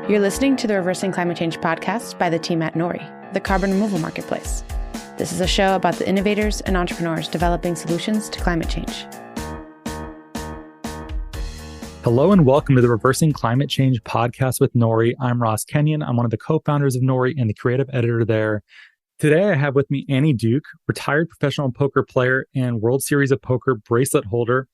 You're listening to the Reversing Climate Change podcast by the team at Nori, the carbon removal marketplace. This is a show about the innovators and entrepreneurs developing solutions to climate change. Hello and welcome to the Reversing Climate Change podcast with Nori. I'm Ross Kenyon. I'm one of the co-founders of Nori and the creative editor there. Today I have with me Annie Duke, retired professional poker player and World Series of Poker bracelet holder,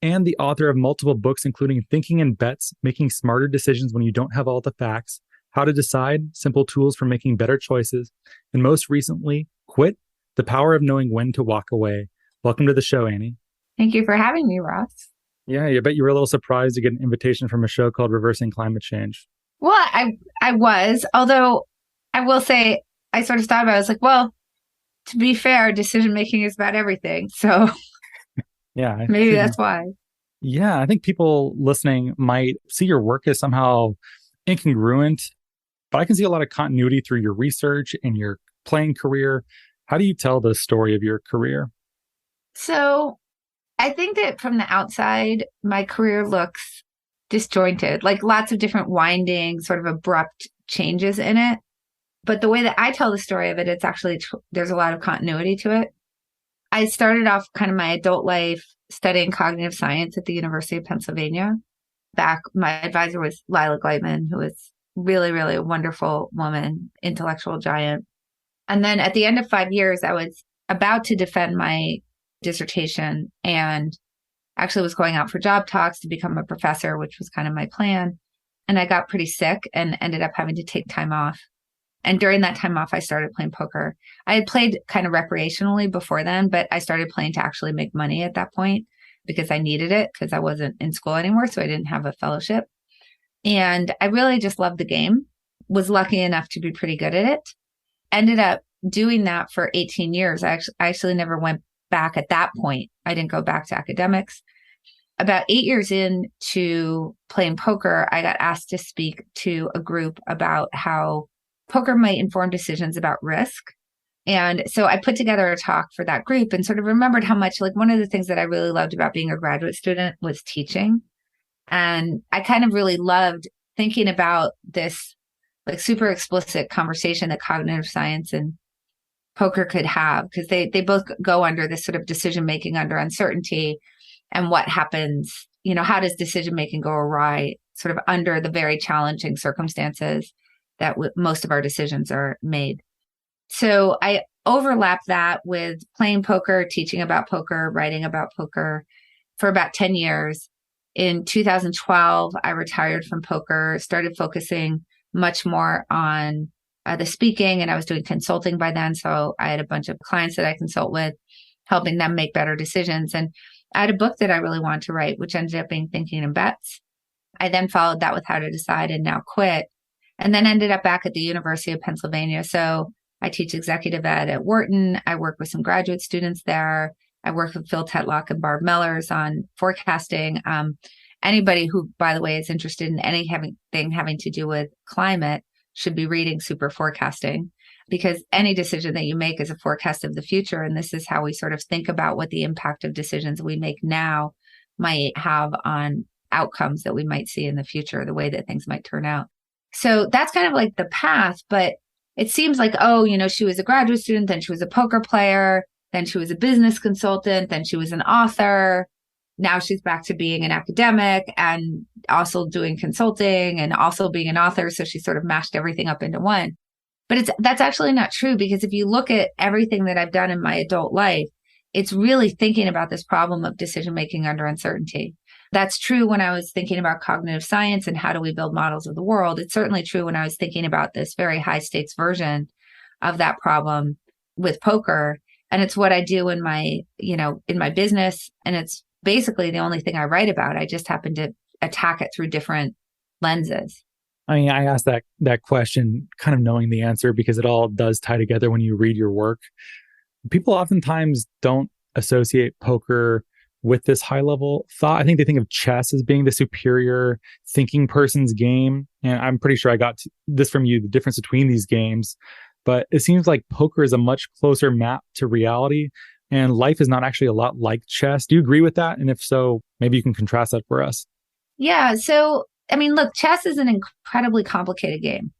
and the author of multiple books, including Thinking in Bets, Making Smarter Decisions When You Don't Have All the Facts, How to Decide, Simple Tools for Making Better Choices, and most recently, Quit, The Power of Knowing When to Walk Away. Welcome to the show, Annie. Thank you for having me, Ross. Yeah, I bet you were a little surprised to get an invitation from a show called Reversing Climate Change. Well, I was, although I will say, I sort of thought about it. I was like, well, to be fair, decision-making is about everything. So yeah, maybe that's why. Yeah, I think people listening might see your work as somehow incongruent, but I can see a lot of continuity through your research and your playing career. How do you tell the story of your career? So I think that from the outside, my career looks disjointed, like lots of different winding, sort of abrupt changes in it. But the way that I tell the story of it, it's actually, there's a lot of continuity to it. I started off kind of my adult life studying cognitive science at the University of Pennsylvania. My advisor was Lila Gleitman, who was really, really a wonderful woman, intellectual giant. And then at the end of 5 years, I was about to defend my dissertation and actually was going out for job talks to become a professor, which was kind of my plan. And I got pretty sick and ended up having to take time off. And during that time off, I started playing poker. I had played kind of recreationally before then, but I started playing to actually make money at that point because I needed it because I wasn't in school anymore. So I didn't have a fellowship. And I really just loved the game, was lucky enough to be pretty good at it. Ended up doing that for 18 years. I actually never went back at that point. I didn't go back to academics. About 8 years into playing poker, I got asked to speak to a group about how poker might inform decisions about risk. And so I put together a talk for that group and sort of remembered how much, like, one of the things that I really loved about being a graduate student was teaching. And I kind of really loved thinking about this like super explicit conversation that cognitive science and poker could have, because they both go under this sort of decision making under uncertainty. And what happens, how does decision making go awry sort of under the very challenging circumstances that most of our decisions are made. So I overlapped that with playing poker, teaching about poker, writing about poker for about 10 years. In 2012, I retired from poker, started focusing much more on the speaking, and I was doing consulting by then. So I had a bunch of clients that I consult with, helping them make better decisions. And I had a book that I really wanted to write, which ended up being Thinking in Bets. I then followed that with How to Decide and Now Quit. And then ended up back at the University of Pennsylvania. So I teach executive ed at Wharton. I work with some graduate students there. I work with Phil Tetlock and Barb Mellers on forecasting. Anybody who, by the way, is interested in anything having to do with climate should be reading Super Forecasting, because any decision that you make is a forecast of the future. And this is how we sort of think about what the impact of decisions we make now might have on outcomes that we might see in the future, the way that things might turn out. So that's kind of like the path, but it seems like, she was a graduate student, then she was a poker player, then she was a business consultant, then she was an author. Now she's back to being an academic and also doing consulting and also being an author. So she sort of mashed everything up into one. But that's actually not true, because if you look at everything that I've done in my adult life, it's really thinking about this problem of decision-making under uncertainty. That's true when I was thinking about cognitive science and how do we build models of the world. It's certainly true when I was thinking about this very high stakes version of that problem with poker. And it's what I do in my business. And it's basically the only thing I write about. I just happen to attack it through different lenses. I mean, I asked that question kind of knowing the answer because it all does tie together when you read your work. People oftentimes don't associate poker with this high level thought. I think they think of chess as being the superior thinking person's game. And I'm pretty sure I got this from you, the difference between these games. But it seems like poker is a much closer map to reality, and life is not actually a lot like chess. Do you agree with that? And if so, maybe you can contrast that for us. Yeah. So I mean, look, chess is an incredibly complicated game.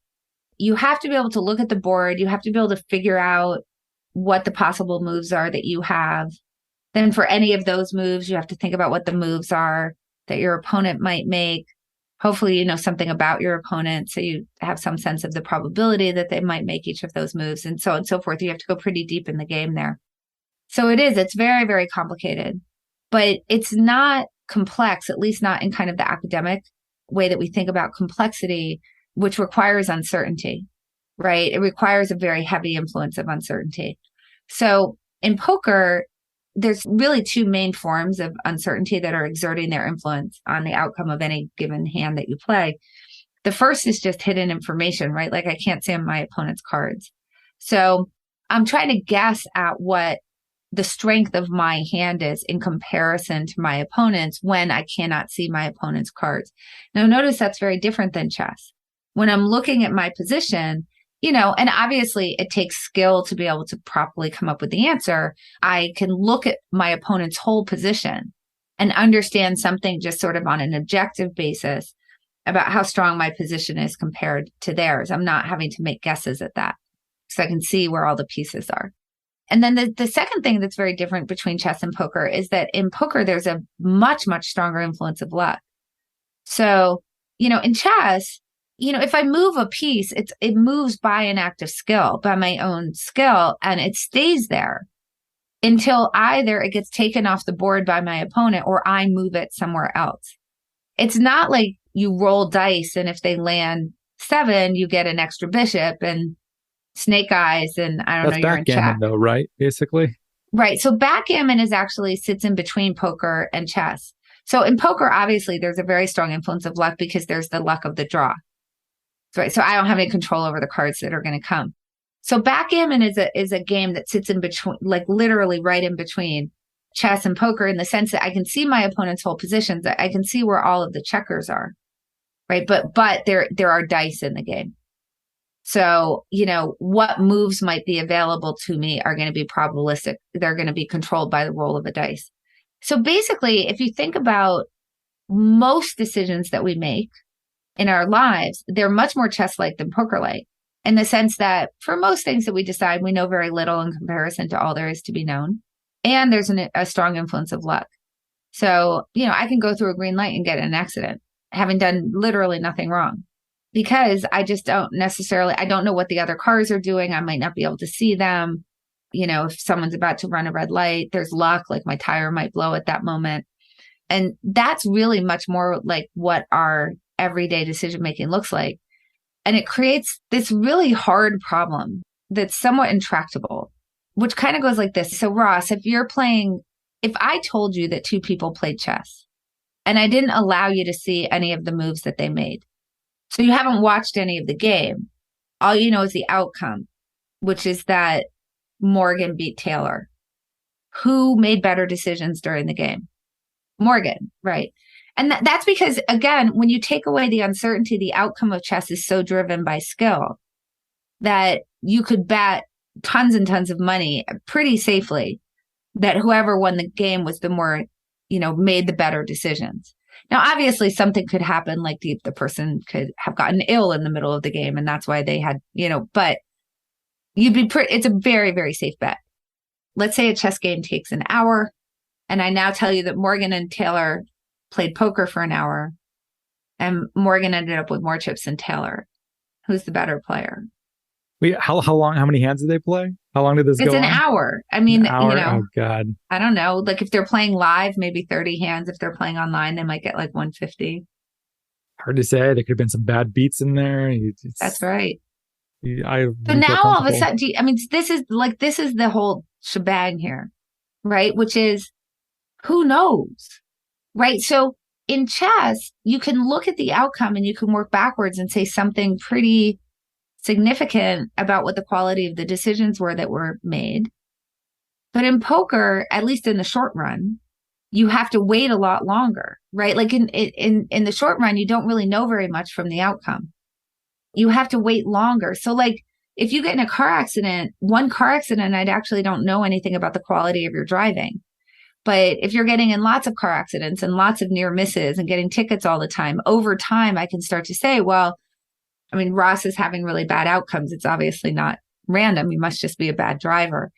You have to be able to look at the board. You have to be able to figure out what the possible moves are that you have. Then for any of those moves, you have to think about what the moves are that your opponent might make. Hopefully, you know something about your opponent, so you have some sense of the probability that they might make each of those moves, and so on and so forth. You have to go pretty deep in the game there. So it's very, very complicated, but it's not complex, at least not in kind of the academic way that we think about complexity, which requires uncertainty, right? It requires a very heavy influence of uncertainty. So in poker, there's really two main forms of uncertainty that are exerting their influence on the outcome of any given hand that you play. The first is just hidden information, right? Like I can't see my opponent's cards. So I'm trying to guess at what the strength of my hand is in comparison to my opponent's when I cannot see my opponent's cards. Now, notice that's very different than chess. When I'm looking at my position, you know, and obviously it takes skill to be able to properly come up with the answer. I can look at my opponent's whole position and understand something just sort of on an objective basis about how strong my position is compared to theirs. I'm not having to make guesses at that, so I can see where all the pieces are. And then the second thing that's very different between chess and poker is that in poker, there's a much, much stronger influence of luck. So, you know, in chess, you know, if I move a piece, it moves by an act of skill, by my own skill, and it stays there until either it gets taken off the board by my opponent or I move it somewhere else. It's not like you roll dice and if they land 7, you get an extra bishop and snake eyes and I don't know, you're in check. That's backgammon though, right? Basically. Right. So backgammon sits in between poker and chess. So in poker, obviously, there's a very strong influence of luck because there's the luck of the draw. Right. So I don't have any control over the cards that are going to come. So backgammon is a game that sits in between, like literally right in between chess and poker, in the sense that I can see my opponent's whole positions. I can see where all of the checkers are. Right. But there are dice in the game. So, you know, what moves might be available to me are going to be probabilistic. They're going to be controlled by the roll of a dice. So basically, if you think about most decisions that we make in our lives, they're much more chess-like than poker-like, in the sense that for most things that we decide, we know very little in comparison to all there is to be known. And there's a strong influence of luck. So, you know, I can go through a green light and get in an accident, having done literally nothing wrong. Because I just I don't know what the other cars are doing. I might not be able to see them. You know, if someone's about to run a red light, there's luck, like my tire might blow at that moment. And that's really much more like what our everyday decision-making looks like. And it creates this really hard problem that's somewhat intractable, which kind of goes like this. So Ross, if I told you that 2 people played chess and I didn't allow you to see any of the moves that they made, so you haven't watched any of the game. All you know is the outcome, which is that Morgan beat Taylor. Who made better decisions during the game? Morgan, right? And that's because, again, when you take away the uncertainty, the outcome of chess is so driven by skill that you could bet tons and tons of money pretty safely that whoever won the game was the more, you know, made the better decisions. Now, obviously, something could happen, like the person could have gotten ill in the middle of the game, and that's why they had, you know, but it's a very, very safe bet. Let's say a chess game takes an hour, and I now tell you that Morgan and Taylor played poker for an hour, and Morgan ended up with more chips than Taylor. Who's the better player? Wait, how long? How many hands did they play? How long did this go on? It's an hour. I mean, an hour? You know, oh God, I don't know. Like if they're playing live, maybe 30 hands. If they're playing online, they might get like 150. Hard to say. There could have been some bad beats in there. That's right. So now all of a sudden, this is the whole shebang here, right? Which is, who knows, right? So in chess, you can look at the outcome and you can work backwards and say something pretty significant about what the quality of the decisions were that were made. But in poker, at least in the short run, you have to wait a lot longer, right? Like in the short run, you don't really know very much from the outcome. You have to wait longer. So like if you get in a car accident, one car accident, I actually don't know anything about the quality of your driving. But if you're getting in lots of car accidents and lots of near misses and getting tickets all the time, over time, I can start to say, well, I mean, Ross is having really bad outcomes. It's obviously not random. You must just be a bad driver.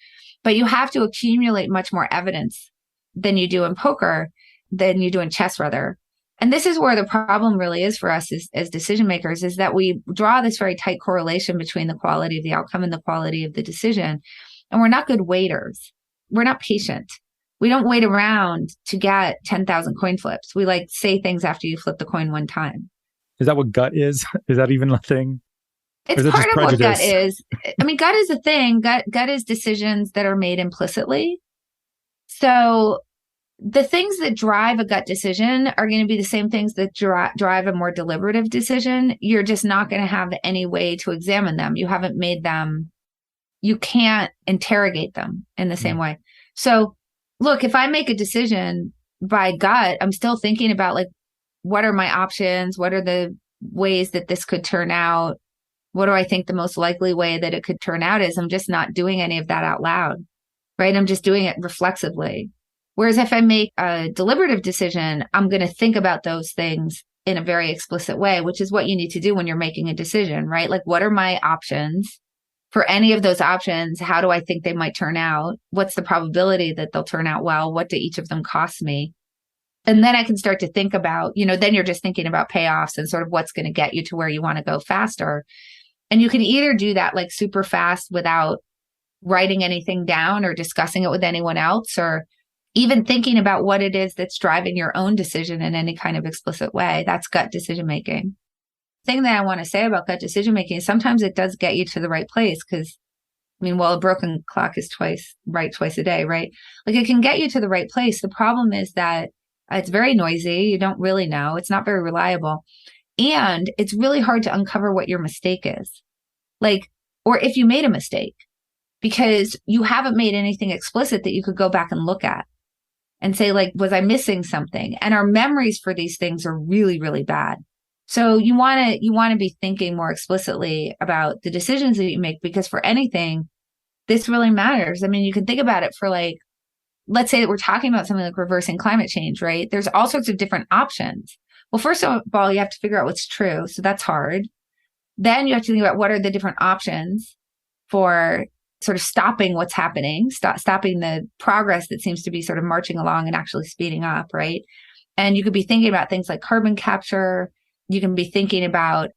But you have to accumulate much more evidence than you do in poker, than you do in chess, rather. And this is where the problem really is for us as decision makers, is that we draw this very tight correlation between the quality of the outcome and the quality of the decision. And we're not good waiters. We're not patient. We don't wait around to get 10,000 coin flips. We like say things after you flip the coin one time. Is that what gut is? Is that even a thing? It's part of what gut is. I mean, gut is a thing. Gut is decisions that are made implicitly. So the things that drive a gut decision are going to be the same things that drive a more deliberative decision. You're just not going to have any way to examine them. You haven't made them. You can't interrogate them in the same way. So look, if I make a decision by gut, I'm still thinking about like, what are my options? What are the ways that this could turn out? What do I think the most likely way that it could turn out is? I'm just not doing any of that out loud, right? I'm just doing it reflexively. Whereas if I make a deliberative decision, I'm going to think about those things in a very explicit way, which is what you need to do when you're making a decision, right? Like, what are my options? For any of those options, how do I think they might turn out? What's the probability that they'll turn out well? What do each of them cost me? And then I can start to think about, then you're just thinking about payoffs and sort of what's going to get you to where you want to go faster. And you can either do that like super fast without writing anything down or discussing it with anyone else, or even thinking about what it is that's driving your own decision in any kind of explicit way. That's gut decision making. Thing that I want to say about gut decision making is sometimes it does get you to the right place, because a broken clock is twice a day, right? Like, it can get you to the right place. The problem is that it's very noisy. You don't really know. It's not very reliable. And it's really hard to uncover what your mistake is. Like, or if you made a mistake, because you haven't made anything explicit that you could go back and look at and say, like, was I missing something? And our memories for these things are really, really bad. So you want to be thinking more explicitly about the decisions that you make, because for anything, this really matters. I mean, you can think about it for like, let's say that we're talking about something like reversing climate change, right? There's all sorts of different options. Well, first of all, you have to figure out what's true. So that's hard. Then you have to think about what are the different options for sort of stopping what's happening, stopping the progress that seems to be sort of marching along and actually speeding up, right? And you could be thinking about things like carbon capture. You can be thinking about,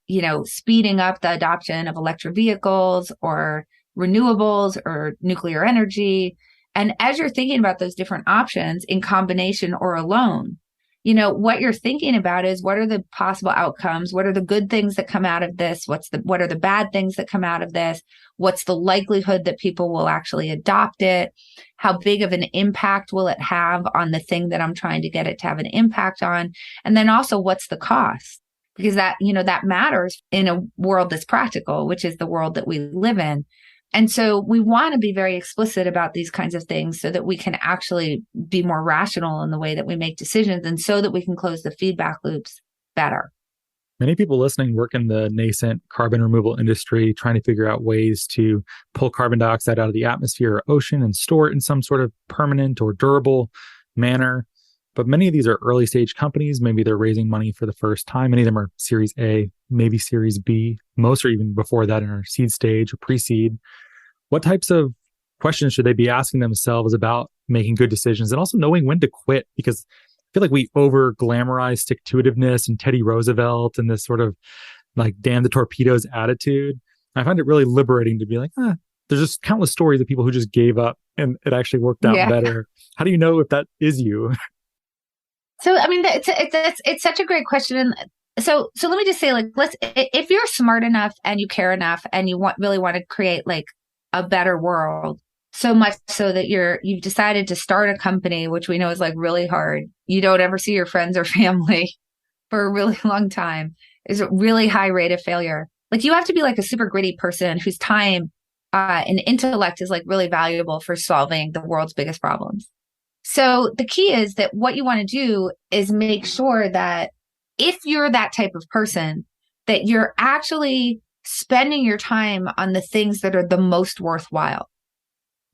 speeding up the adoption of electric vehicles or renewables or nuclear energy. And as you're thinking about those different options in combination or alone, what you're thinking about is, what are the possible outcomes? What are the good things that come out of this? What are the bad things that come out of this? What's the likelihood that people will actually adopt it? How big of an impact will it have on the thing that I'm trying to get it to have an impact on? And then also, what's the cost? Because that matters in a world that's practical, which is the world that we live in. And so we want to be very explicit about these kinds of things so that we can actually be more rational in the way that we make decisions, and so that we can close the feedback loops better. Many people listening work in the nascent carbon removal industry, trying to figure out ways to pull carbon dioxide out of the atmosphere or ocean and store it in some sort of permanent or durable manner. But many of these are early stage companies. Maybe they're raising money for the first time. Many of them are Series A, maybe Series B. Most are even before that in our seed stage or pre-seed. What types of questions should they be asking themselves about making good decisions, and also knowing when to quit? Because I feel like we over glamorize stick-to-itiveness and Teddy Roosevelt and this sort of like damn the torpedoes attitude. I find it really liberating to be like, there's just countless stories of people who just gave up and it actually worked out better. How do you know if that is you? So, I mean, it's such a great question. And so let me just say, like, if you're smart enough and you care enough and you really want to create like a better world, so much so that you've decided to start a company, which we know is like really hard. You don't ever see your friends or family for a really long time. There's a really high rate of failure. Like, you have to be like a super gritty person whose time and intellect is like really valuable for solving the world's biggest problems. So the key is that what you want to do is make sure that if you're that type of person, that you're actually spending your time on the things that are the most worthwhile,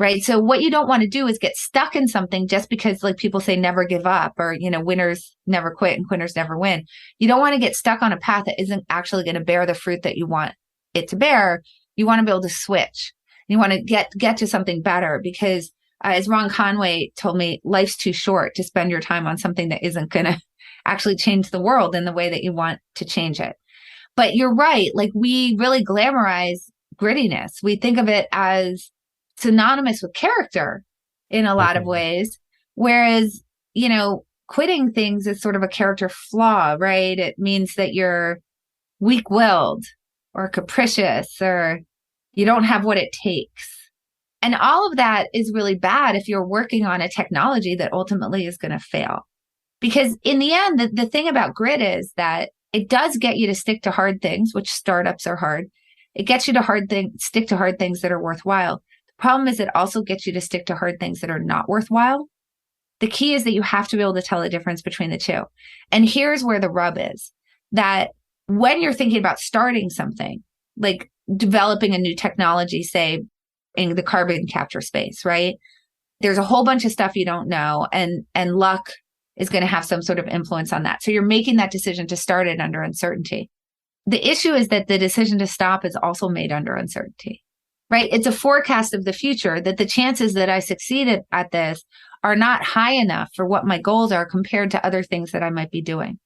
right? So what you don't want to do is get stuck in something just because like people say never give up, or, winners never quit and quitters never win. You don't want to get stuck on a path that isn't actually going to bear the fruit that you want it to bear. You want to be able to switch. You want to get to something better because as Ron Conway told me, life's too short to spend your time on something that isn't going to actually change the world in the way that you want to change it. But you're right. Like we really glamorize grittiness. We think of it as synonymous with character in a lot of ways. Whereas, quitting things is sort of a character flaw, right? It means that you're weak-willed or capricious or you don't have what it takes. And all of that is really bad if you're working on a technology that ultimately is going to fail. Because in the end, the thing about grit is that it does get you to stick to hard things, which startups are hard. It gets you to stick to hard things that are worthwhile. The problem is it also gets you to stick to hard things that are not worthwhile. The key is that you have to be able to tell the difference between the two. And here's where the rub is, that when you're thinking about starting something, like developing a new technology, say in the carbon capture space, right? There's a whole bunch of stuff you don't know, and luck is going to have some sort of influence on that. So you're making that decision to start it under uncertainty. The issue is that the decision to stop is also made under uncertainty, right? It's a forecast of the future that the chances that I succeeded at this are not high enough for what my goals are compared to other things that I might be doing.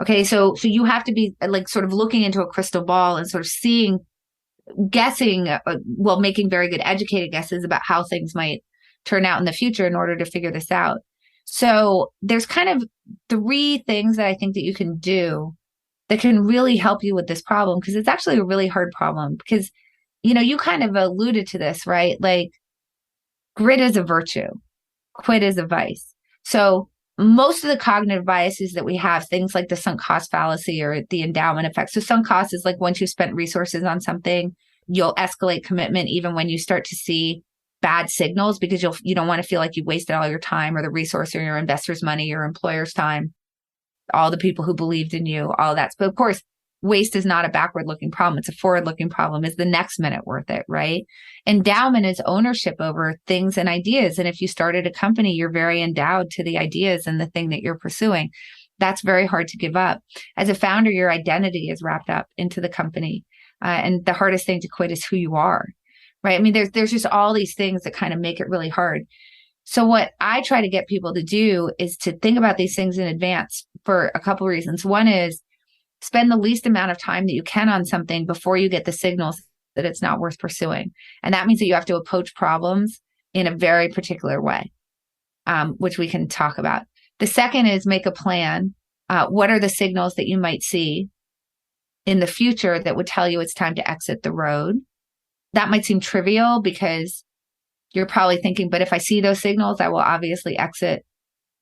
Okay, so you have to be like sort of looking into a crystal ball and sort of guessing, making very good educated guesses about how things might turn out in the future in order to figure this out. So there's kind of 3 things that I think that you can do that can really help you with this problem, because it's actually a really hard problem because, you kind of alluded to this, right? Like grit is a virtue, quit is a vice. So most of the cognitive biases that we have, things like the sunk cost fallacy or the endowment effect. So sunk cost is like once you've spent resources on something, you'll escalate commitment even when you start to see bad signals, because you don't want to feel like you wasted all your time or the resource or your investors' money, your employer's time, all the people who believed in you, all of that. But of course, waste is not a backward-looking problem. It's a forward-looking problem. Is the next minute worth it, right? Endowment is ownership over things and ideas. And if you started a company, you're very endowed to the ideas and the thing that you're pursuing. That's very hard to give up. As a founder, your identity is wrapped up into the company. And the hardest thing to quit is who you are, right? I mean, there's just all these things that kind of make it really hard. So what I try to get people to do is to think about these things in advance for a couple of reasons. One is spend the least amount of time that you can on something before you get the signals that it's not worth pursuing. And that means that you have to approach problems in a very particular way, which we can talk about. The second is make a plan. What are the signals that you might see in the future that would tell you it's time to exit the road? That might seem trivial because you're probably thinking, but if I see those signals, I will obviously exit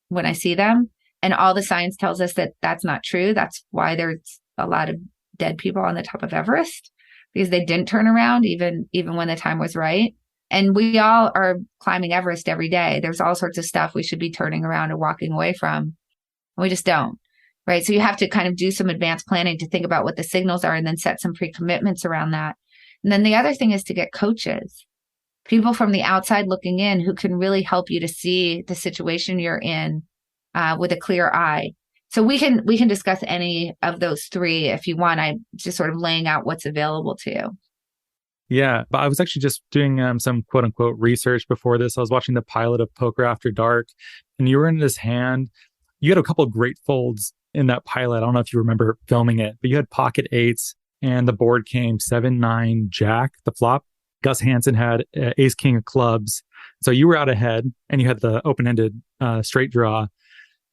when I see them. And all the science tells us that that's not true. That's why there's a lot of dead people on the top of Everest, because they didn't turn around even when the time was right. And we all are climbing Everest every day. There's all sorts of stuff we should be turning around and walking away from. We just don't, right? So you have to kind of do some advanced planning to think about what the signals are and then set some pre-commitments around that. And then the other thing is to get coaches, people from the outside looking in who can really help you to see the situation you're in with a clear eye. So we can discuss any of those 3 if you want. I'm just sort of laying out what's available to you. Yeah, but I was actually just doing some quote unquote research before this. I was watching the pilot of Poker After Dark, and you were in this hand. You had a couple of great folds in that pilot. I don't know if you remember filming it, but you had pocket 8s, and the board came 7-9 Jack, the flop. Gus Hansen had Ace King of clubs. So you were out ahead, and you had the open-ended straight draw.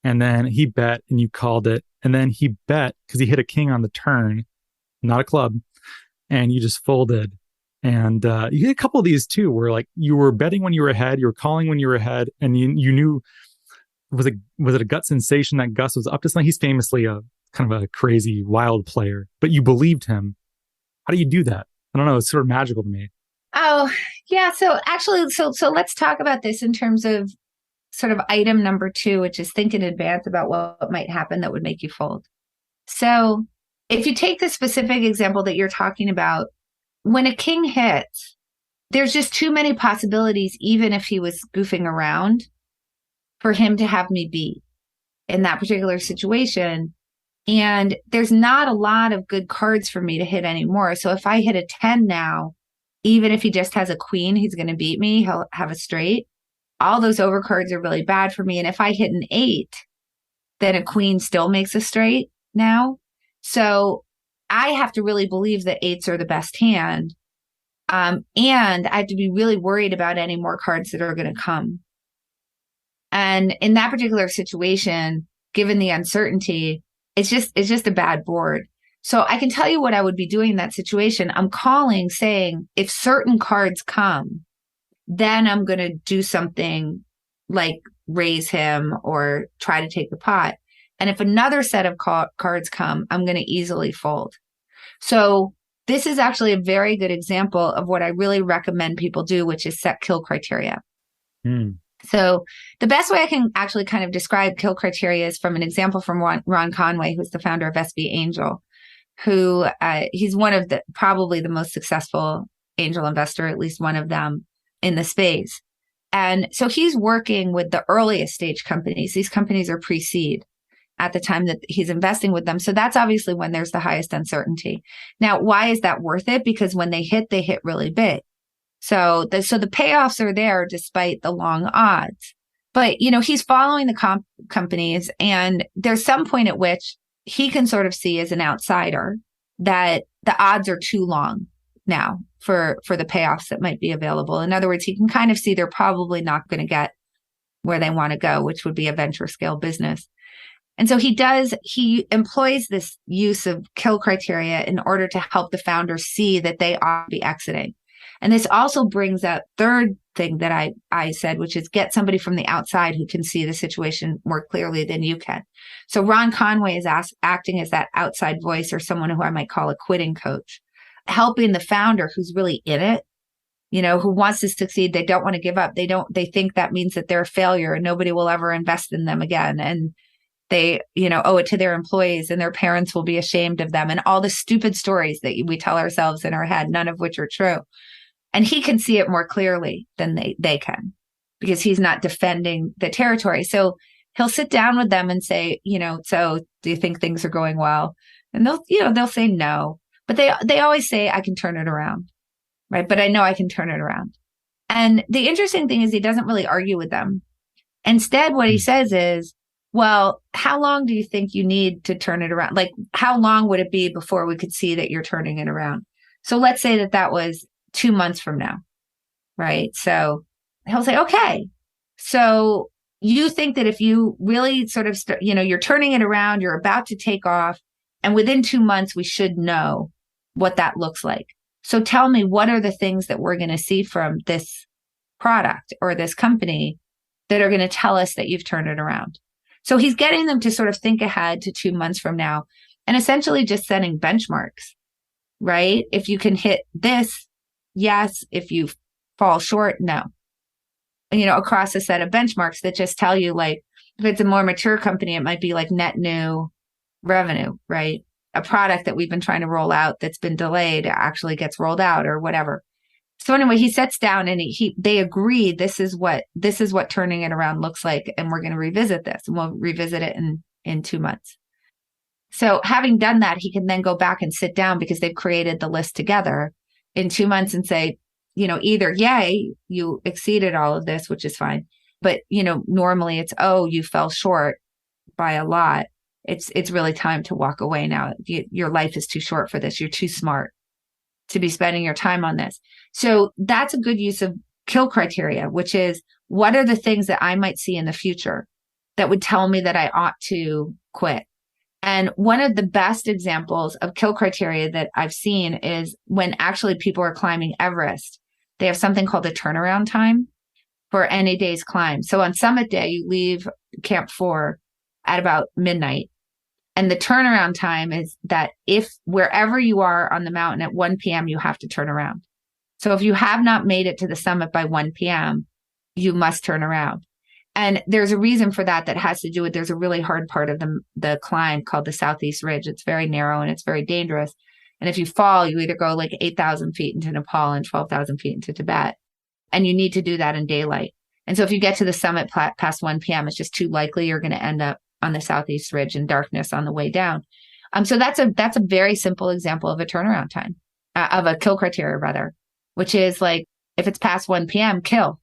And then he bet and you called it. And then he bet because he hit a king on the turn, not a club. And you just folded. And you had a couple of these too, where like you were betting when you were ahead, you were calling when you were ahead, and you knew, was it a gut sensation that Gus was up to something? He's famously a kind of a crazy, wild player, but you believed him. How do you do that? I don't know. It's sort of magical to me. Oh, yeah. So actually, so let's talk about this in terms of sort of item number 2, which is think in advance about what might happen that would make you fold. So if you take the specific example that you're talking about, when a king hits, there's just too many possibilities, even if he was goofing around, for him to have me beat in that particular situation. And there's not a lot of good cards for me to hit anymore. So if I hit a 10 now, even if he just has a queen, he's going to beat me. He'll have a straight. All those overcards are really bad for me. And if I hit an 8, then a queen still makes a straight now. So I have to really believe that 8s are the best hand. And I have to be really worried about any more cards that are going to come. And in that particular situation, given the uncertainty, it's just a bad board. So I can tell you what I would be doing in that situation. I'm calling saying, if certain cards come, then I'm going to do something like raise him or try to take the pot. And if another set of cards come, I'm going to easily fold. So this is actually a very good example of what I really recommend people do, which is set kill criteria. So the best way I can actually kind of describe kill criteria is from an example from Ron Conway, who's the founder of SB Angel, who he's one of probably the most successful angel investor, at least one of them in the space. And so he's working with the earliest stage companies. These companies are pre-seed at the time that he's investing with them. So that's obviously when there's the highest uncertainty. Now, why is that worth it? Because when they hit really big. So the payoffs are there despite the long odds. But, he's following the companies, and there's some point at which he can sort of see as an outsider that the odds are too long now for the payoffs that might be available. In other words, he can kind of see they're probably not going to get where they want to go, which would be a venture scale business. And so he employs this use of kill criteria in order to help the founders see that they ought to be exiting. And this also brings up third thing that I said, which is get somebody from the outside who can see the situation more clearly than you can. So Ron Conway is acting as that outside voice, or someone who I might call a quitting coach, helping the founder who's really in it, who wants to succeed. They don't want to give up. They think that means that they're a failure and nobody will ever invest in them again. And they, owe it to their employees, and their parents will be ashamed of them, and all the stupid stories that we tell ourselves in our head, none of which are true. And he can see it more clearly than they can, because he's not defending the territory. So he'll sit down with them and say, so do you think things are going well? And they'll say no, but they always say, I can turn it around. Right. But I know I can turn it around. And the interesting thing is he doesn't really argue with them. Instead, what he says is, well, how long do you think you need to turn it around? Like, how long would it be before we could see that you're turning it around? So let's say that was 2 months from now, right? So he'll say, okay, so you think that if you really sort of, you're turning it around, you're about to take off, and within 2 months, we should know what that looks like. So tell me, what are the things that we're going to see from this product or this company that are going to tell us that you've turned it around? So he's getting them to sort of think ahead to 2 months from now, and essentially just setting benchmarks, right? If you can hit this, yes. If you fall short, no. Across a set of benchmarks that just tell you, like, if it's a more mature company, it might be like net new revenue, right? A product that we've been trying to roll out that's been delayed actually gets rolled out, or whatever. So anyway, he sits down and they agree this is what turning it around looks like, and we're going to revisit this, and we'll revisit it in 2 months. So having done that, he can then go back and sit down, because they've created the list together, in 2 months, and say, either, yay, you exceeded all of this, which is fine. But, normally it's, oh, you fell short by a lot. It's really time to walk away now. Your life is too short for this. You're too smart to be spending your time on this. So that's a good use of kill criteria, which is, what are the things that I might see in the future that would tell me that I ought to quit? And one of the best examples of kill criteria that I've seen is when actually people are climbing Everest. They have something called a turnaround time for any day's climb. So on summit day, you leave Camp 4 at about midnight. And the turnaround time is that if wherever you are on the mountain at 1 p.m., you have to turn around. So if you have not made it to the summit by 1 p.m., you must turn around. And there's a reason for that has to do with, there's a really hard part of the climb called the Southeast Ridge. It's very narrow and it's very dangerous. And if you fall, you either go like 8,000 feet into Nepal and 12,000 feet into Tibet. And you need to do that in daylight. And so if you get to the summit past 1 p.m., it's just too likely you're going to end up on the southeast ridge in darkness on the way down. So that's a very simple example of a turnaround time, of a kill criteria rather, which is like, if it's past 1 p.m., kill.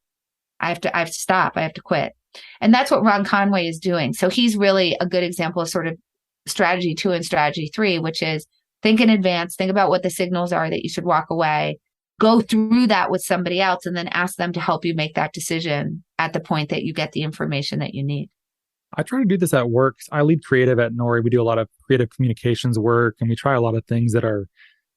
I have to stop. I have to quit. And that's what Ron Conway is doing. So he's really a good example of sort of strategy 2 and strategy 3, which is think in advance, think about what the signals are that you should walk away, go through that with somebody else, and then ask them to help you make that decision at the point that you get the information that you need. I try to do this at work. I lead creative at Nori. We do a lot of creative communications work, and we try a lot of things that are,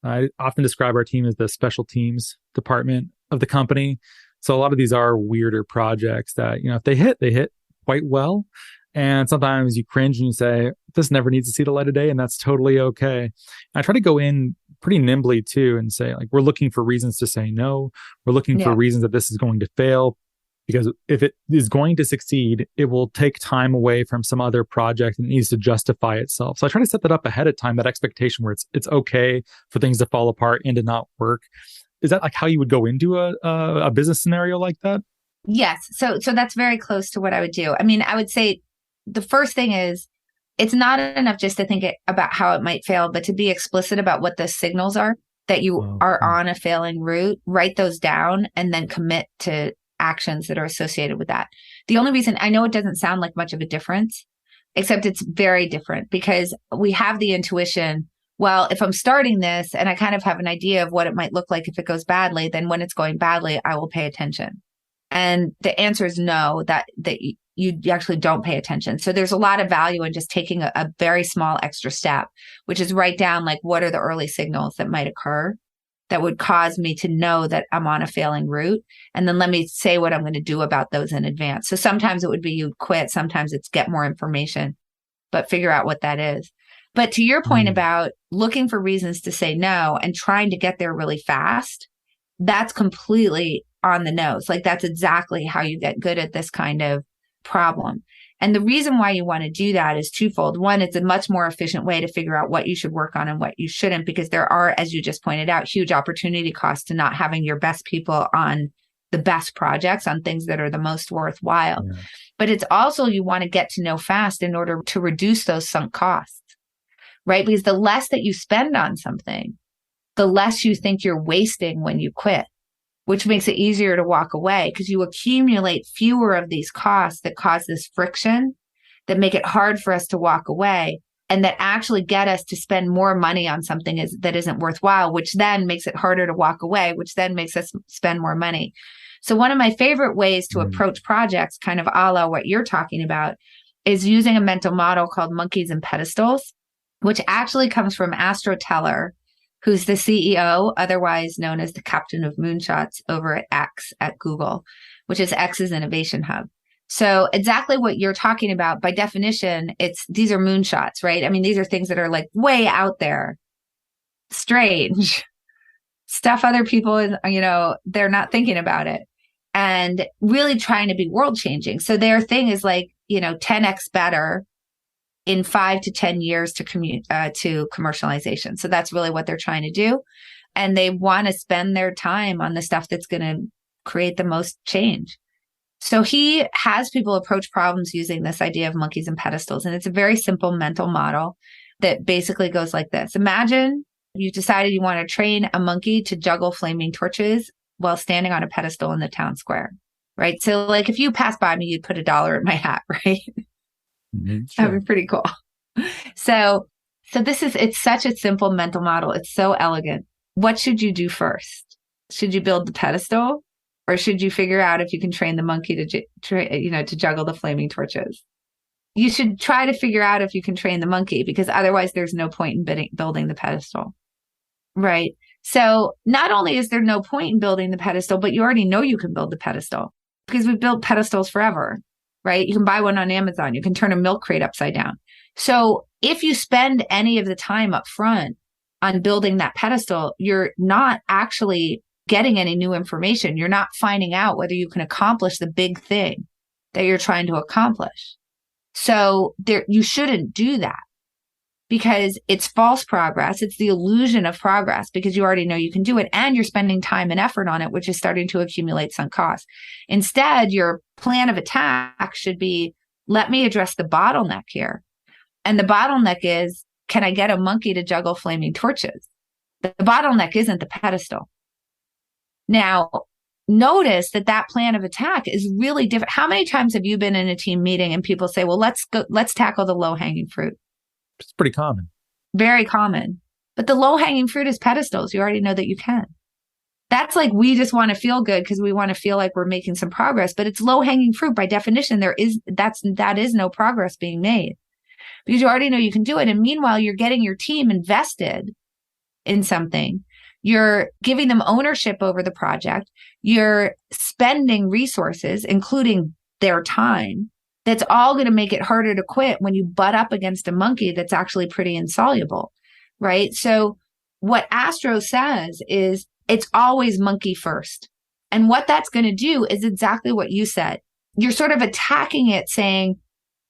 I often describe our team as the special teams department of the company. So a lot of these are weirder projects that, if they hit quite well. And sometimes you cringe and you say, this never needs to see the light of day. And that's totally okay. And I try to go in pretty nimbly too and say, like, we're looking for reasons to say no. We're looking for reasons that this is going to fail. Because if it is going to succeed, it will take time away from some other project and it needs to justify itself. So I try to set that up ahead of time, that expectation where it's okay for things to fall apart and to not work. Is that like how you would go into a business scenario like that? Yes. So that's very close to what I would do. I mean, I would say the first thing is it's not enough just to think about how it might fail, but to be explicit about what the signals are that you are on a failing route, write those down, and then commit to actions that are associated with that. The only reason I know it doesn't sound like much of a difference, except it's very different because we have the intuition, well, if I'm starting this and I kind of have an idea of what it might look like if it goes badly, then when it's going badly, I will pay attention. And the answer is no, that you actually don't pay attention. So there's a lot of value in just taking a very small extra step, which is write down like what are the early signals that might occur that would cause me to know that I'm on a failing route. And then let me say what I'm going to do about those in advance. So sometimes it would be you quit. Sometimes it's get more information, but figure out what that is. But to your point about looking for reasons to say no and trying to get there really fast, that's completely on the nose. Like that's exactly how you get good at this kind of problem. And the reason why you want to do that is twofold. One, it's a much more efficient way to figure out what you should work on and what you shouldn't, because there are, as you just pointed out, huge opportunity costs to not having your best people on the best projects, on things that are the most worthwhile. Yeah. But it's also, you want to get to know fast in order to reduce those sunk costs, right? Because the less that you spend on something, the less you think you're wasting when you quit, which makes it easier to walk away because you accumulate fewer of these costs that cause this friction, that make it hard for us to walk away, and that actually get us to spend more money on something that isn't worthwhile, which then makes it harder to walk away, which then makes us spend more money. So one of my favorite ways to approach projects, kind of a la what you're talking about, is using a mental model called monkeys and pedestals, which actually comes from Astro Teller, who's the CEO, otherwise known as the captain of moonshots over at X at Google, which is X's innovation hub. So exactly what you're talking about, by definition, these are moonshots, right? I mean, these are things that are like way out there, strange stuff. Other people, they're not thinking about it and really trying to be world changing. So their thing is like, 10x better in 5 to 10 years to commercialization. So that's really what they're trying to do. And they want to spend their time on the stuff that's going to create the most change. So he has people approach problems using this idea of monkeys and pedestals. And it's a very simple mental model that basically goes like this. Imagine you decided you want to train a monkey to juggle flaming torches while standing on a pedestal in the town square, right? So like if you pass by me, you'd put $1 in my hat, right? Sure. That'd be pretty cool. So it's such a simple mental model. It's so elegant. What should you do first? Should you build the pedestal, or should you figure out if you can train the monkey to juggle the flaming torches? You should try to figure out if you can train the monkey, because otherwise there's no point in building the pedestal, right? So not only is there no point in building the pedestal, but you already know you can build the pedestal because we've built pedestals forever. Right? You can buy one on Amazon. You can turn a milk crate upside down. So if you spend any of the time up front on building that pedestal, you're not actually getting any new information. You're not finding out whether you can accomplish the big thing that you're trying to accomplish. So you shouldn't do that. because it's false progress. It's the illusion of progress because you already know you can do it and you're spending time and effort on it, which is starting to accumulate sunk costs. Instead, your plan of attack should be, let me address the bottleneck here. And the bottleneck is, can I get a monkey to juggle flaming torches? The bottleneck isn't the pedestal. Now, notice that plan of attack is really different. How many times have you been in a team meeting and people say, well, let's tackle the low hanging fruit? It's pretty common. Very common. But the low hanging fruit is pedestals. You already know that you can. That's like, we just want to feel good because we want to feel like we're making some progress, but it's low hanging fruit. By definition, that is no progress being made because you already know you can do it. And meanwhile, you're getting your team invested in something. You're giving them ownership over the project. You're spending resources, including their time. That's all going to make it harder to quit when you butt up against a monkey that's actually pretty insoluble, right? So what Astro says is it's always monkey first. And what that's going to do is exactly what you said. You're sort of attacking it saying,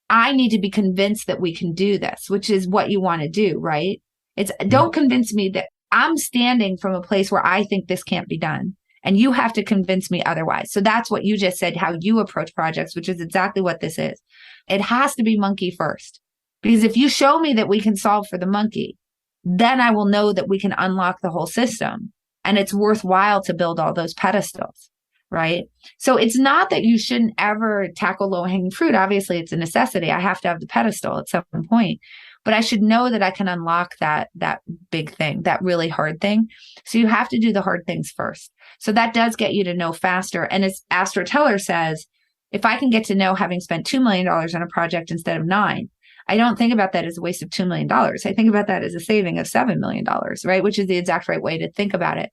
I need to be convinced that we can do this, which is what you want to do, right? It's don't convince me that I'm standing from a place where I think this can't be done. And you have to convince me otherwise. So that's what you just said, how you approach projects, which is exactly what this is. It has to be monkey first. Because if you show me that we can solve for the monkey, then I will know that we can unlock the whole system. And it's worthwhile to build all those pedestals, right? So it's not that you shouldn't ever tackle low-hanging fruit. Obviously, it's a necessity. I have to have the pedestal at some point. But I should know that I can unlock that big thing, that really hard thing. So you have to do the hard things first. So that does get you to know faster. And as Astro Teller says, if I can get to know having spent $2 million on a project instead of $9 million, I don't think about that as a waste of $2 million. I think about that as a saving of $7 million, right? Which is the exact right way to think about it.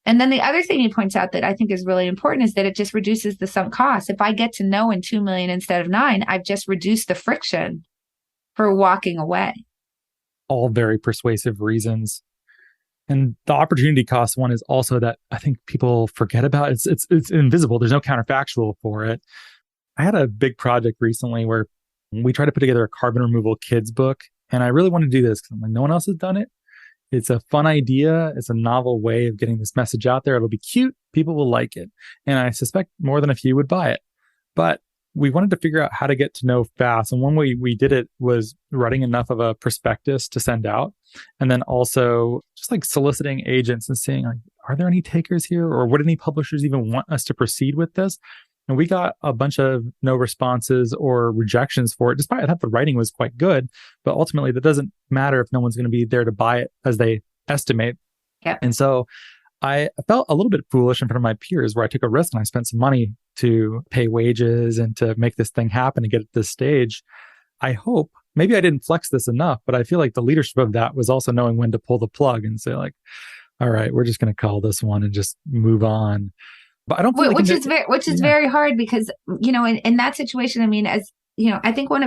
And then the other thing he points out that I think is really important is that it just reduces the sunk cost. If I get to know in $2 million instead of $9 million, I've just reduced the friction for walking away. All very persuasive reasons. And the opportunity cost one is also that I think people forget about. It's invisible. There's no counterfactual for it. I had a big project recently where we tried to put together a carbon removal kids book. And I really want to do this because I'm like, no one else has done it. It's a fun idea. It's a novel way of getting this message out there. It'll be cute. People will like it. And I suspect more than a few would buy it. But we wanted to figure out how to get to know fast. And one way we did it was writing enough of a prospectus to send out. And then also just like soliciting agents and seeing, like, are there any takers here? Or would any publishers even want us to proceed with this? And we got a bunch of no responses or rejections for it, despite I thought the writing was quite good. But ultimately, that doesn't matter if no one's going to be there to buy it as they estimate. Yep. And so I felt a little bit foolish in front of my peers where I took a risk and I spent some money to pay wages and to make this thing happen and get at this stage. I hope, maybe I didn't flex this enough, but I feel like the leadership of that was also knowing when to pull the plug and say like, all right, we're just going to call this one and just move on. But I don't feel which is very hard because, you know, in that situation, I mean, as you know, I think another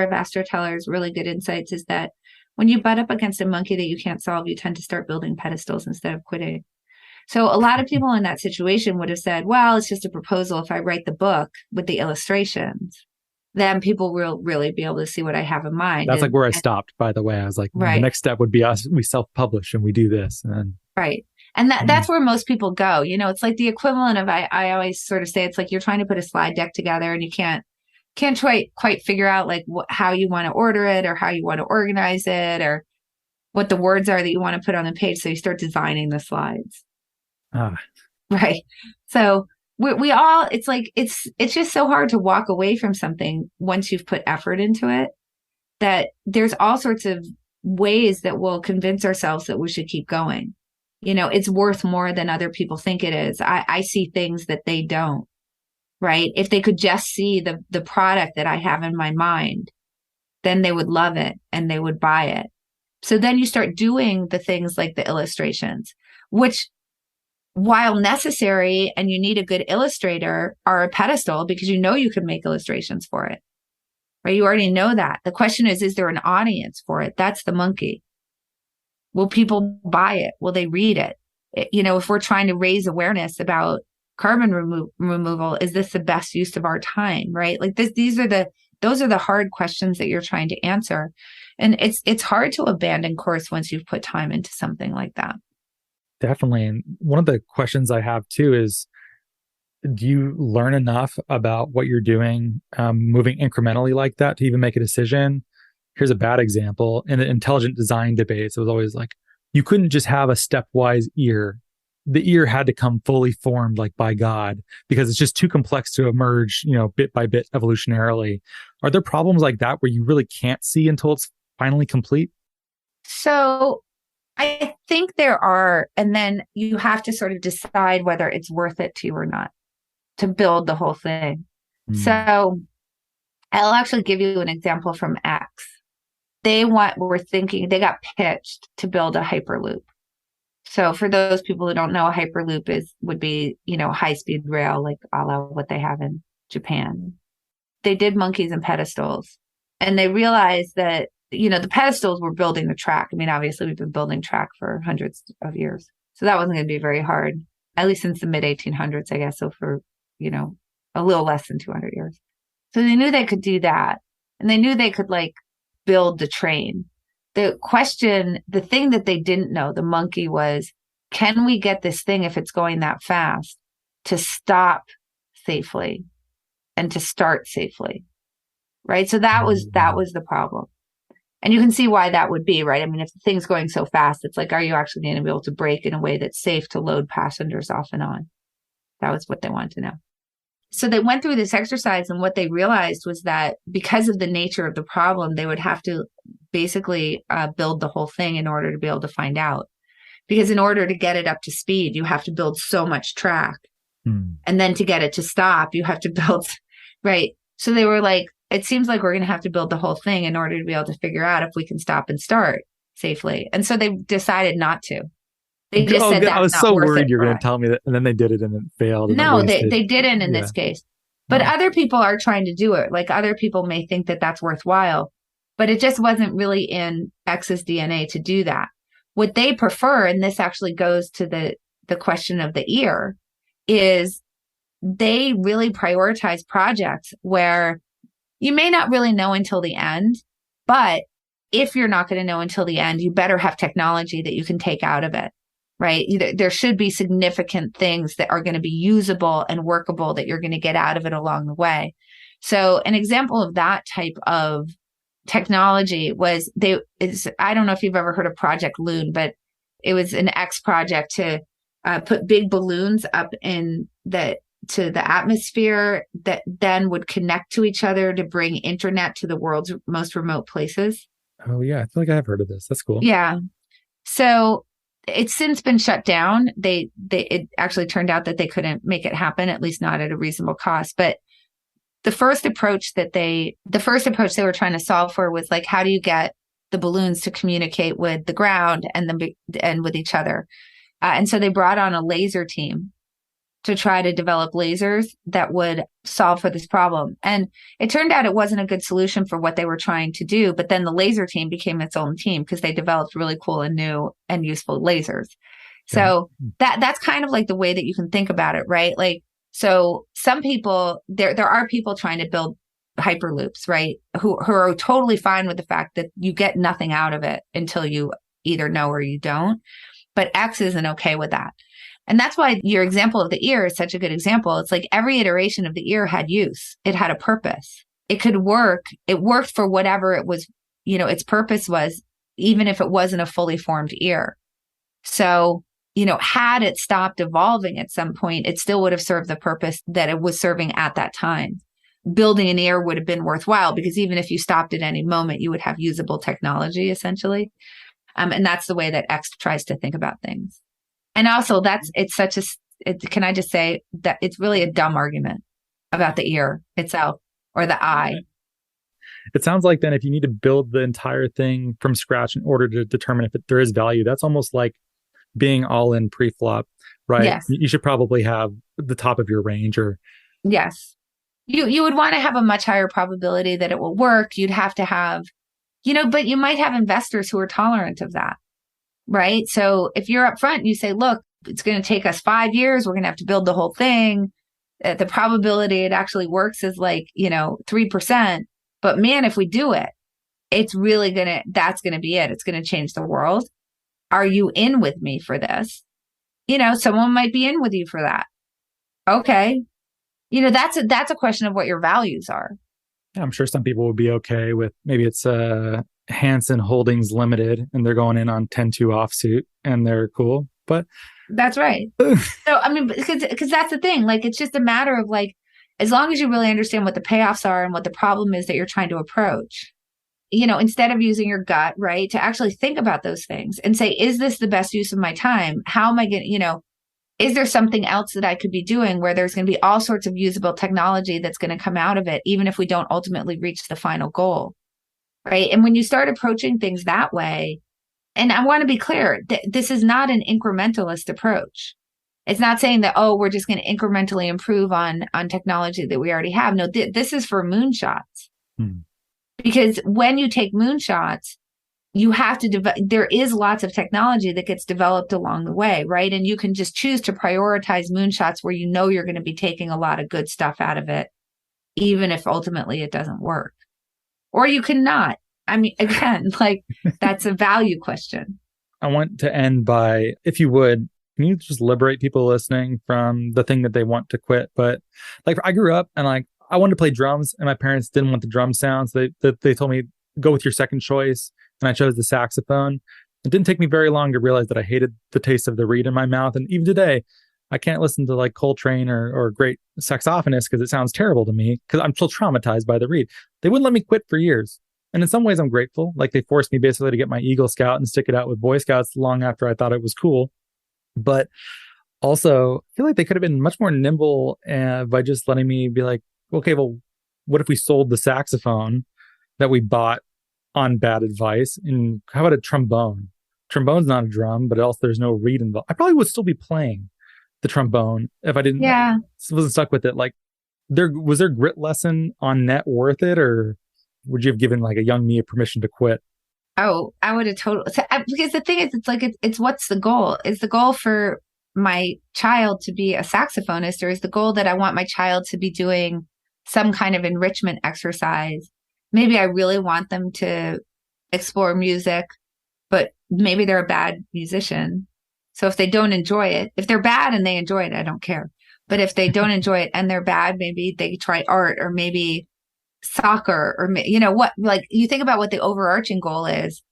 of Astro Teller's really good insights is that when you butt up against a monkey that you can't solve, you tend to start building pedestals instead of quitting. So a lot of people in that situation would have said, well, it's just a proposal. If I write the book with the illustrations, then people will really be able to see what I have in mind. That's like where I stopped, by the way. I was like, right. The next step would be us. We self-publish and we do this. And then, right. And that's where most people go. You know, it's like the equivalent of, I always sort of say, it's like you're trying to put a slide deck together and you can't quite figure out like how you want to order it or how you want to organize it or what the words are that you want to put on the page. So you start designing the slides. Right. So we all, it's like, it's just so hard to walk away from something once you've put effort into it, that there's all sorts of ways that we'll convince ourselves that we should keep going. You know, it's worth more than other people think it is. I see things that they don't. Right? If they could just see the product that I have in my mind, then they would love it and they would buy it. So then you start doing the things like the illustrations, which, while necessary and you need a good illustrator, are a pedestal because you know you can make illustrations for it. Right? You already know that. The question is there an audience for it? That's the monkey. Will people buy it? Will they read it? You know, if we're trying to raise awareness about carbon removal, is this the best use of our time, right? Like those are the hard questions that you're trying to answer. And it's hard to abandon course once you've put time into something like that. Definitely. And one of the questions I have too is, do you learn enough about what you're doing, moving incrementally like that to even make a decision? Here's a bad example. In the intelligent design debates, it was always like, you couldn't just have a stepwise ear. The ear had to come fully formed, like by God, because it's just too complex to emerge, bit by bit evolutionarily. Are there problems like that where you really can't see until it's finally complete? So I think there are, and then you have to sort of decide whether it's worth it to you or not to build the whole thing. So I'll actually give you an example from X. They got pitched to build a hyperloop. So for those people who don't know, a hyperloop would be, high-speed rail, like a la what they have in Japan. They did monkeys and pedestals, and they realized that, the pedestals were building the track. I mean, obviously we've been building track for hundreds of years. So that wasn't going to be very hard, at least since the mid 1800s, I guess. So for, a little less than 200 years. So they knew they could do that. And they knew they could build the train. The thing that they didn't know, the monkey, was, can we get this thing, if it's going that fast, to stop safely and to start safely? Right. So that was the problem. And you can see why that would be, right? I mean, if the thing's going so fast, it's like, are you actually going to be able to brake in a way that's safe to load passengers off and on? That was what they wanted to know. So they went through this exercise, and what they realized was that because of the nature of the problem, they would have to basically build the whole thing in order to be able to find out. Because in order to get it up to speed, you have to build so much track. And then to get it to stop, you have to build, right? So they were like, it seems like we're going to have to build the whole thing in order to be able to figure out if we can stop and start safely. And so they decided not to. They just said, I was so worried you're going to tell me that, and then they did it and it failed. No, they didn't in this case. But other people are trying to do it. Like, other people may think that that's worthwhile, but it just wasn't really in X's DNA to do that. What they prefer, and this actually goes to the question of the ear, is they really prioritize projects where you may not really know until the end, but if you're not going to know until the end, you better have technology that you can take out of it, right? There should be significant things that are going to be usable and workable that you're going to get out of it along the way. So an example of that type of technology was, I don't know if you've ever heard of Project Loon, but it was an X project to put big balloons up to the atmosphere that then would connect to each other to bring internet to the world's most remote places. Oh yeah, I feel like I have heard of this. That's cool. Yeah. So it's since been shut down. It actually turned out that they couldn't make it happen, at least not at a reasonable cost. But the first approach they were trying to solve for was like, how do you get the balloons to communicate with the ground and with each other? And so they brought on a laser team to try to develop lasers that would solve for this problem. And it turned out it wasn't a good solution for what they were trying to do. But then the laser team became its own team because they developed really cool and new and useful lasers. So that's kind of like the way that you can think about it, right? Like, so some people, there are people trying to build hyperloops, right? Who are totally fine with the fact that you get nothing out of it until you either know or you don't. But X isn't okay with that. And that's why your example of the ear is such a good example. It's like every iteration of the ear had use. It had a purpose. It could work. It worked for whatever it was, its purpose was, even if it wasn't a fully formed ear. So, had it stopped evolving at some point, it still would have served the purpose that it was serving at that time. Building an ear would have been worthwhile because even if you stopped at any moment, you would have usable technology, essentially. And that's the way that X tries to think about things. And also can I just say that it's really a dumb argument about the ear itself or the eye. It sounds like then if you need to build the entire thing from scratch in order to determine if there is value, that's almost like being all in pre-flop, right? Yes. You should probably have the top of your range or. Yes. You would want to have a much higher probability that it will work. You'd have to have, but you might have investors who are tolerant of that. Right. So if you're up front, you say, look, it's going to take us 5 years. We're going to have to build the whole thing. The probability it actually works is 3%. But man, if we do it, it's really that's going to be it. It's going to change the world. Are you in with me for this? Someone might be in with you for that. Okay. That's a question of what your values are. Yeah, I'm sure some people would be okay with maybe it's Hanson Holdings Limited and they're going in on 10-2 offsuit and they're cool. But that's right. So, I mean, because that's the thing. Like, it's just a matter of like, as long as you really understand what the payoffs are and what the problem is that you're trying to approach, instead of using your gut, right, to actually think about those things and say, is this the best use of my time? How am I going to, is there something else that I could be doing where there's going to be all sorts of usable technology that's going to come out of it, even if we don't ultimately reach the final goal, right? And when you start approaching things that way, and I want to be clear, this is not an incrementalist approach. It's not saying that, oh, we're just going to incrementally improve on technology that we already have. No, this is for moonshots. Because when you take moonshots, you have to there is lots of technology that gets developed along the way, right? And you can just choose to prioritize moonshots where you're going to be taking a lot of good stuff out of it, even if ultimately it doesn't work. Or you cannot. I mean, again, like that's a value question. I want to end by, if you would, can you just liberate people listening from the thing that they want to quit? But like I grew up and like I wanted to play drums and my parents didn't want the drum sounds. They told me go with your second choice. And I chose the saxophone. It didn't take me very long to realize that I hated the taste of the reed in my mouth. And even today, I can't listen to like Coltrane or great saxophonists because it sounds terrible to me because I'm still traumatized by the reed. They wouldn't let me quit for years. And in some ways, I'm grateful. Like they forced me basically to get my Eagle Scout and stick it out with Boy Scouts long after I thought it was cool. But also, I feel like they could have been much more nimble by just letting me be like, okay, well, what if we sold the saxophone that we bought on bad advice? And how about a trombone? Trombone's not a drum, but also there's no reed involved. I probably would still be playing the trombone if I didn't wasn't stuck with it. Like was their grit lesson on net worth it, or would you have given like a young me permission to quit? Oh, I would have totally, because the thing is, it's like, it's what's the goal? Is the goal for my child to be a saxophonist, or is the goal that I want my child to be doing some kind of enrichment exercise? Maybe I really want them to explore music, but maybe they're a bad musician. So if they don't enjoy it, if they're bad and they enjoy it, I don't care. But if they don't enjoy it and they're bad, maybe they try art or maybe soccer or, what, like you think about what the overarching goal is.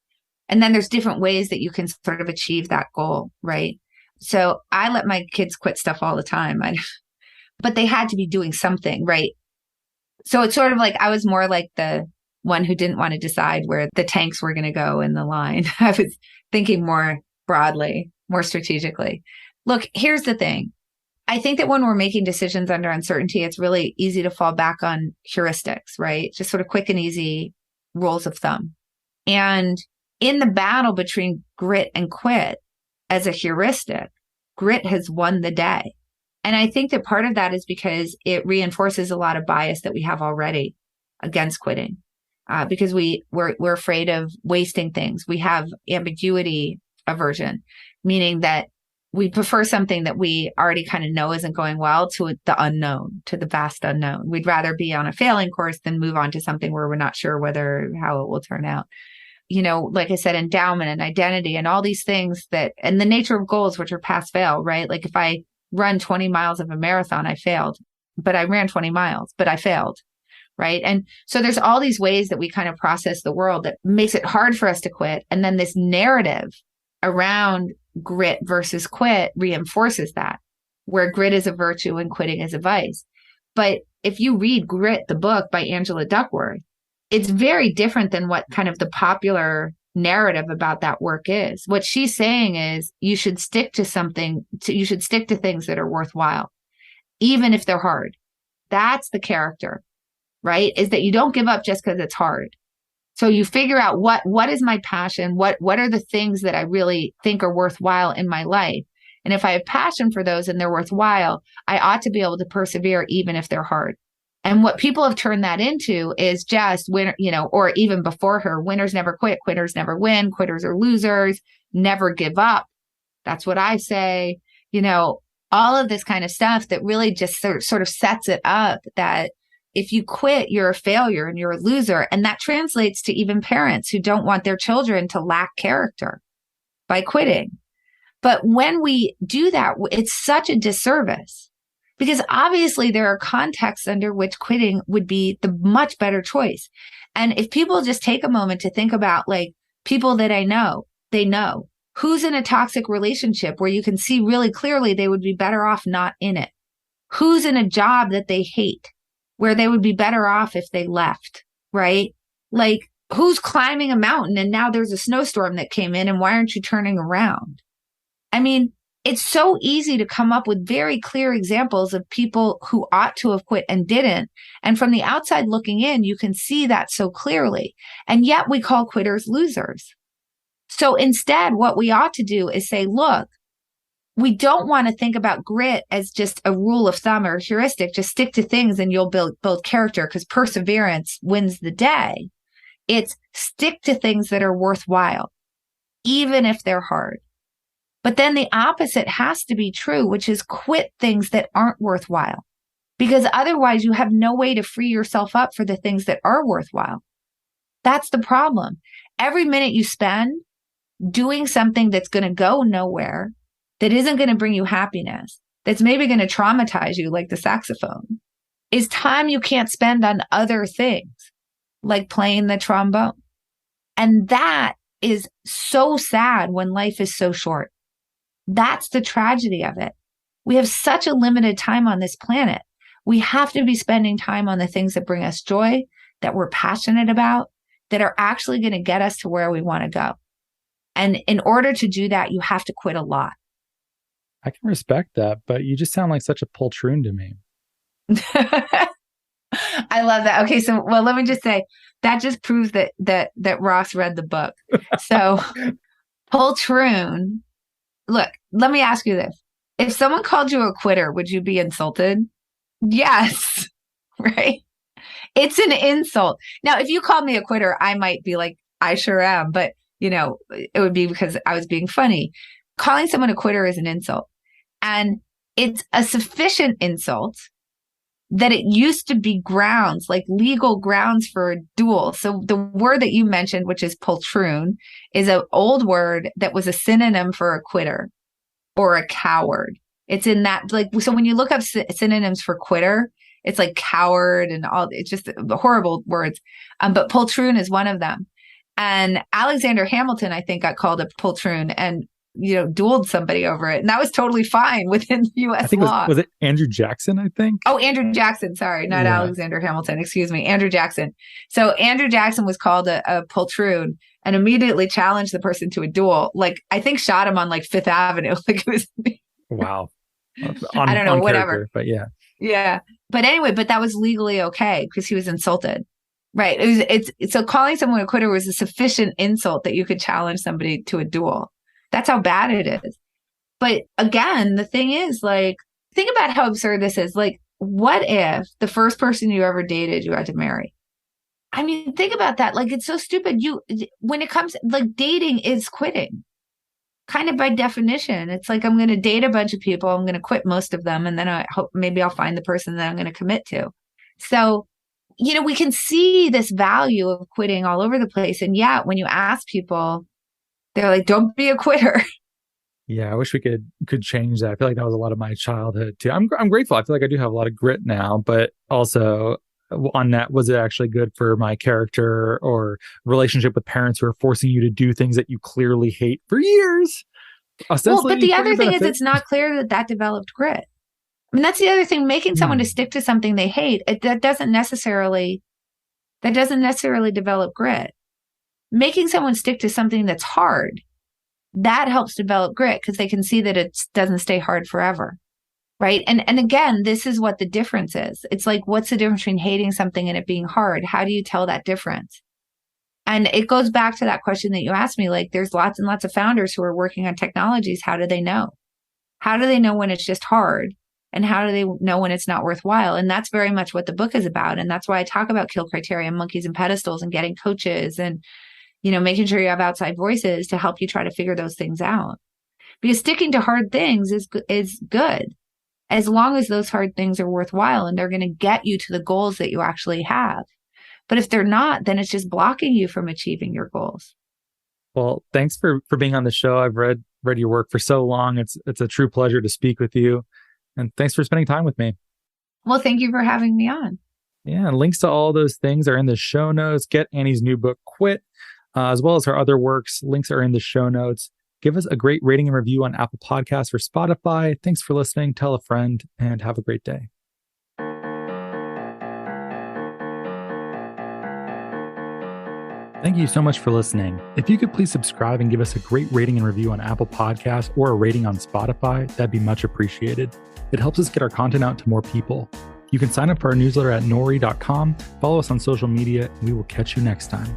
And then there's different ways that you can sort of achieve that goal, right? So I let my kids quit stuff all the time, but they had to be doing something, right? So it's sort of like I was more like the one who didn't want to decide where the tanks were going to go in the line. I was thinking more broadly, more strategically. Look, here's the thing. I think that when we're making decisions under uncertainty, it's really easy to fall back on heuristics, right? Just sort of quick and easy rules of thumb. And in the battle between grit and quit, as a heuristic, grit has won the day. And I think that part of that is because it reinforces a lot of bias that we have already against quitting, because we're afraid of wasting things. We have ambiguity aversion, meaning that we prefer something that we already kind of know isn't going well to the unknown, to the vast unknown. We'd rather be on a failing course than move on to something where we're not sure how it will turn out. Like I said, endowment and identity and all these things and the nature of goals, which are pass fail, right? Like if I run 20 miles of a marathon, I failed, but I ran 20 miles, but I failed. Right. And so there's all these ways that we kind of process the world that makes it hard for us to quit. And then this narrative around grit versus quit reinforces that, where grit is a virtue and quitting is a vice. But if you read Grit, the book by Angela Duckworth, it's very different than what kind of the popular narrative about that work is. What she's saying is you should stick to you should stick to things that are worthwhile, even if they're hard. That's the character, right? Is that you don't give up just because it's hard. So you figure out what is my passion? What are the things that I really think are worthwhile in my life? And if I have passion for those and they're worthwhile, I ought to be able to persevere even if they're hard. And what people have turned that into is just or even before her, winners never quit, quitters never win, quitters are losers, never give up. That's what I say, all of this kind of stuff that really just sort of sets it up that if you quit, you're a failure and you're a loser. And that translates to even parents who don't want their children to lack character by quitting. But when we do that, it's such a disservice because obviously there are contexts under which quitting would be the much better choice. And if people just take a moment to think about like people that I know, they know who's in a toxic relationship where you can see really clearly they would be better off not in it. Who's in a job that they hate where they would be better off if they left, right? Like who's climbing a mountain and now there's a snowstorm that came in and why aren't you turning around? I mean, it's so easy to come up with very clear examples of people who ought to have quit and didn't. And from the outside looking in, you can see that so clearly. And yet we call quitters losers. So instead, what we ought to do is say, look, we don't want to think about grit as just a rule of thumb or heuristic. Just stick to things and you'll build character because perseverance wins the day. It's stick to things that are worthwhile, even if they're hard. But then the opposite has to be true, which is quit things that aren't worthwhile, because otherwise you have no way to free yourself up for the things that are worthwhile. That's the problem. Every minute you spend doing something that's going to go nowhere, that isn't going to bring you happiness, that's maybe going to traumatize you like the saxophone, is time you can't spend on other things like playing the trombone. And that is so sad when life is so short. That's the tragedy of it. We have such a limited time on this planet. We have to be spending time on the things that bring us joy, that we're passionate about, that are actually going to get us to where we want to go. And in order to do that, you have to quit a lot. I can respect that, but you just sound like such a poltroon to me. I love that. Okay, so well, let me just say that just proves that Ross read the book. So poltroon. Look, let me ask you this. If someone called you a quitter, would you be insulted? Yes. Right? It's an insult. Now, if you called me a quitter, I might be like, I sure am. But, it would be because I was being funny. Calling someone a quitter is an insult. And it's a sufficient insult that it used to be grounds, like legal grounds for a duel. So the word that you mentioned, which is poltroon, is an old word that was a synonym for a quitter or a coward. It's in that, like, so when you look up synonyms for quitter, it's like coward and all, it's just horrible words. But poltroon is one of them. And Alexander Hamilton, I think, got called a poltroon and dueled somebody over it. And that was totally fine within U.S. I think law. Was it Andrew Jackson, I think? Oh, Andrew Jackson. Sorry, not Alexander Hamilton. Excuse me. Andrew Jackson. So Andrew Jackson was called a poltroon and immediately challenged the person to a duel. Like, I think shot him on like Fifth Avenue. Like it was. Wow. I don't know, whatever. But yeah. Yeah. But anyway, but that was legally okay because he was insulted. Right. It's so calling someone a quitter was a sufficient insult that you could challenge somebody to a duel. That's how bad it is. But again, the thing is, like, think about how absurd this is. Like, what if the first person you ever dated, you had to marry? I mean, think about that. Like, it's so stupid. When it comes, like, dating is quitting. Kind of by definition. It's like, I'm going to date a bunch of people. I'm going to quit most of them. And then I hope maybe I'll find the person that I'm going to commit to. So, we can see this value of quitting all over the place. And yet, when you ask people, they're like, don't be a quitter. Yeah, I wish we could change that. I feel like that was a lot of my childhood too. I'm grateful. I feel like I do have a lot of grit now, but also on that, was it actually good for my character or relationship with parents who are forcing you to do things that you clearly hate for years? Well, but the other thing is it's not clear that developed grit. I mean, that's the other thing, making someone to stick to something they hate, that doesn't necessarily develop grit. Making someone stick to something that's hard, that helps develop grit because they can see that it doesn't stay hard forever. Right. And again, this is what the difference is. It's like, what's the difference between hating something and it being hard? How do you tell that difference? And it goes back to that question that you asked me, like, there's lots and lots of founders who are working on technologies. How do they know? How do they know when it's just hard? And how do they know when it's not worthwhile? And that's very much what the book is about. And that's why I talk about kill criteria, monkeys and pedestals, and getting coaches and, making sure you have outside voices to help you try to figure those things out. Because sticking to hard things is good. as long as those hard things are worthwhile and they're going to get you to the goals that you actually have. But if they're not, then it's just blocking you from achieving your goals. Well, thanks for being on the show. I've read your work for so long. It's a true pleasure to speak with you. And thanks for spending time with me. Well, thank you for having me on. Yeah, and links to all those things are in the show notes. Get Annie's new book, Quit, as well as her other works. Links are in the show notes. Give us a great rating and review on Apple Podcasts or Spotify. Thanks for listening. Tell a friend, and have a great day. Thank you so much for listening. If you could please subscribe and give us a great rating and review on Apple Podcasts or a rating on Spotify, that'd be much appreciated. It helps us get our content out to more people. You can sign up for our newsletter at nori.com, follow us on social media, and we will catch you next time.